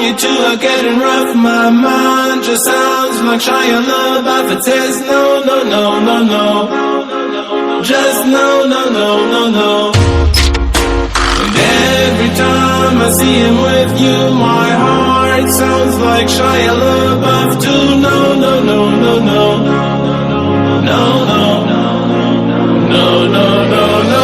you two are getting rough. My mind just sounds like Shia LaBeouf. It says no, no, no, no, no. Just no, no, no, no, no. And every time I see him with you, my heart sounds like Shia LaBeouf too. No, no, no, no, no. No, no, no, no, no, no, no.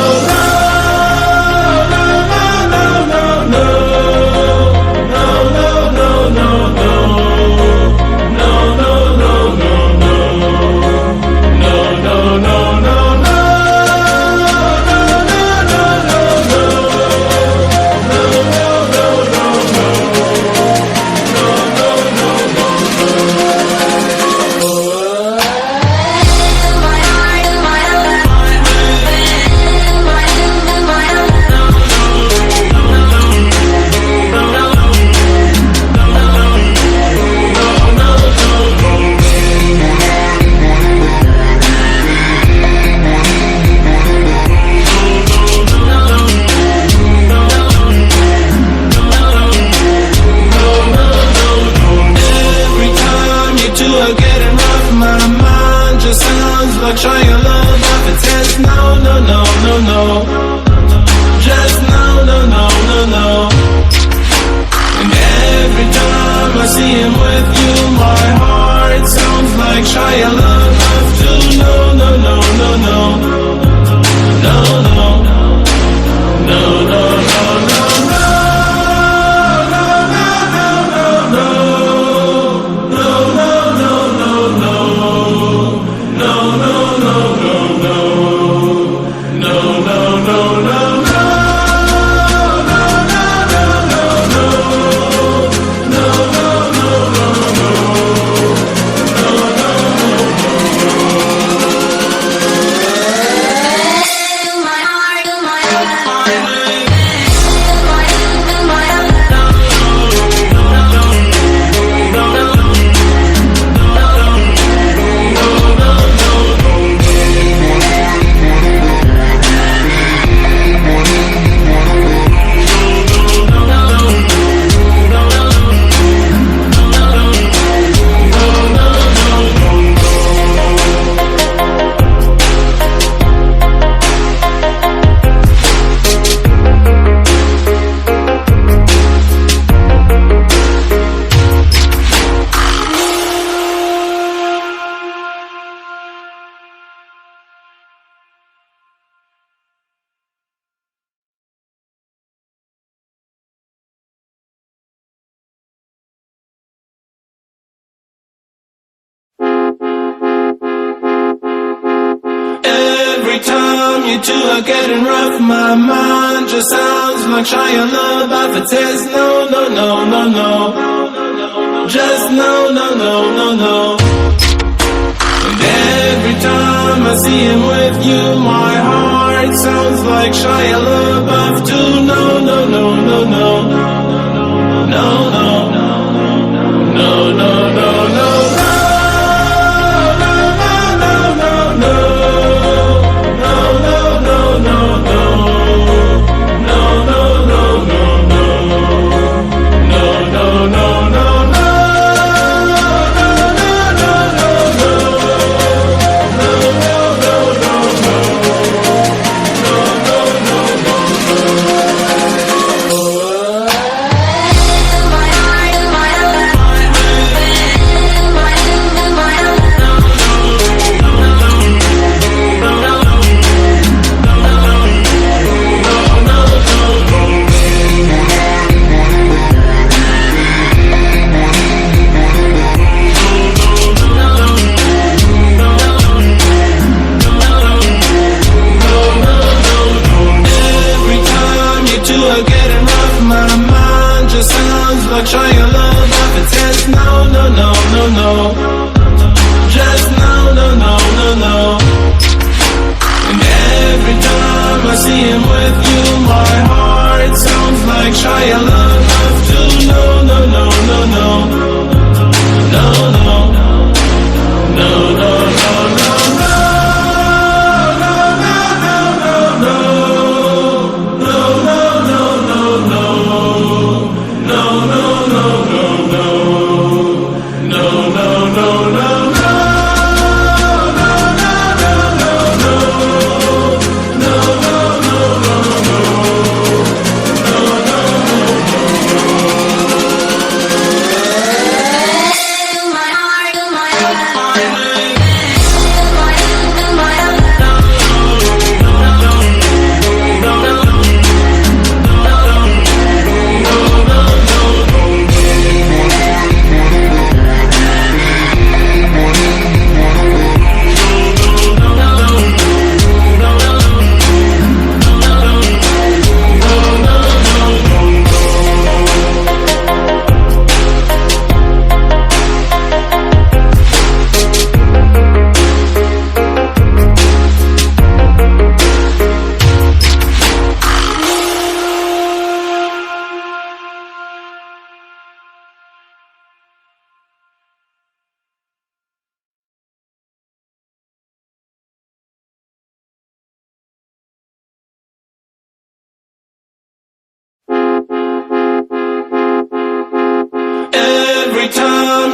Like Shia LaBeouf, it says no, no, no, no, no. Just no, no, no, no, no. And every time I see him with you, my heart sounds like Shia LaBeouf too. No, no, no, no, no. No, no, no, no, no, no, no. You two are getting rough. My mind just sounds like Shia LaBeouf. It says no, no, no, no, no. Just no, no, no, no, no. And every time I see him with you, my heart sounds like Shia LaBeouf too. No, no, no, no, no. No, no, no, no, no, no, no. My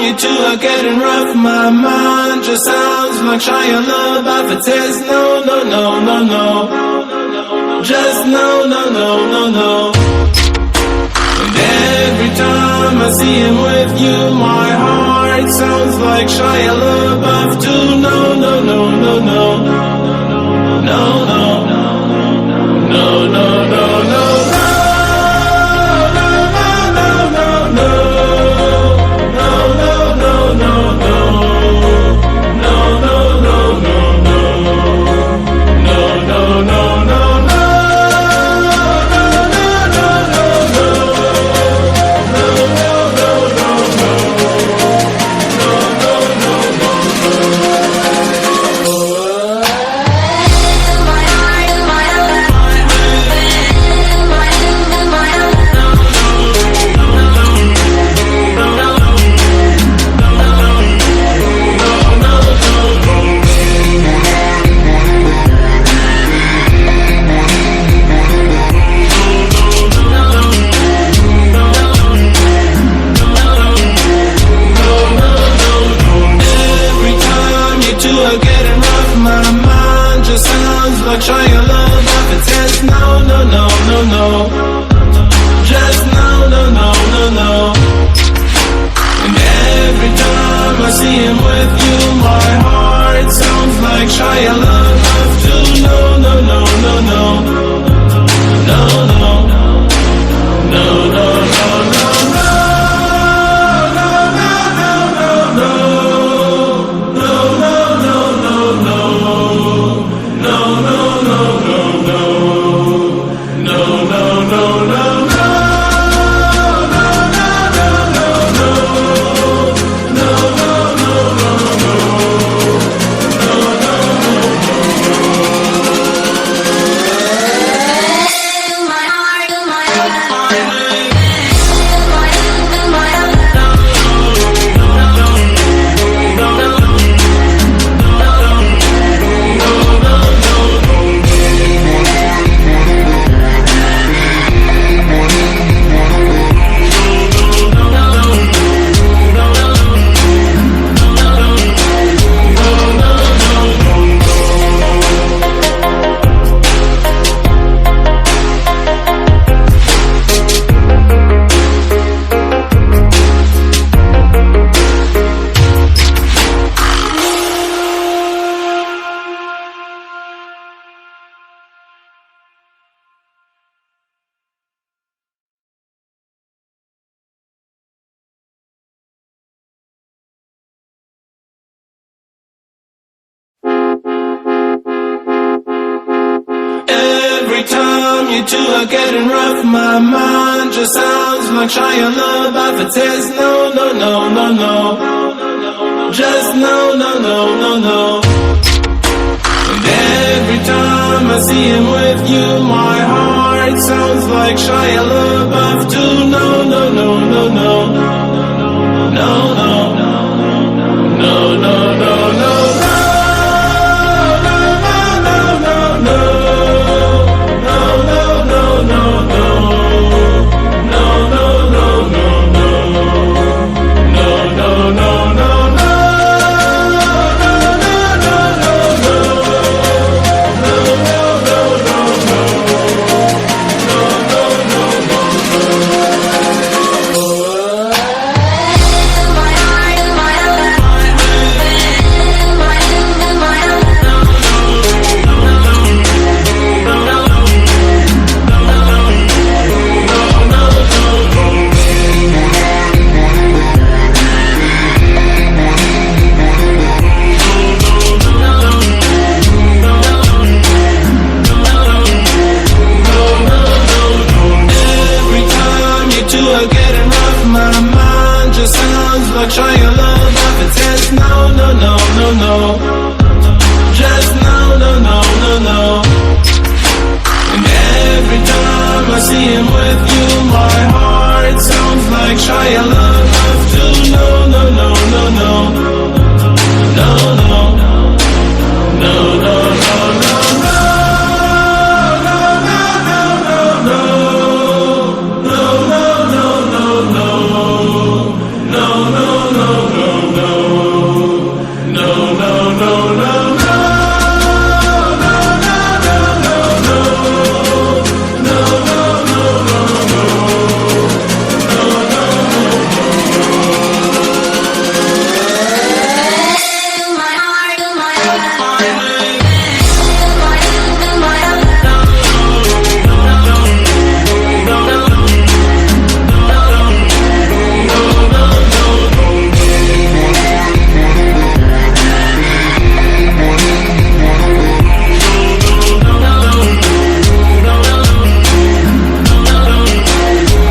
you two are getting rough, my mind just sounds like Shia LaBeouf. It says no, no, no, no, no. Just no, no, no, no, no. And every time I see him with you, my heart sounds like Shia LaBeouf too. No, no, no, no, no. No, no, no, no, no, no, no. Like Shia LaBeouf, it says no, no, no, no, no. Just no, no, no, no, no. And every time I see him with you, my heart sounds like Shia LaBeouf too. No, no, no, no, no. No, no, no, no, no, no, no. You two are getting rough, my mind just sounds like Shia LaBeouf. It says no, no, no, no, no. Just no, no, no, no, no. And every time I see him with you, my heart sounds like Shia LaBeouf too. No, no, no, no, no. No, no, no, no, no, no.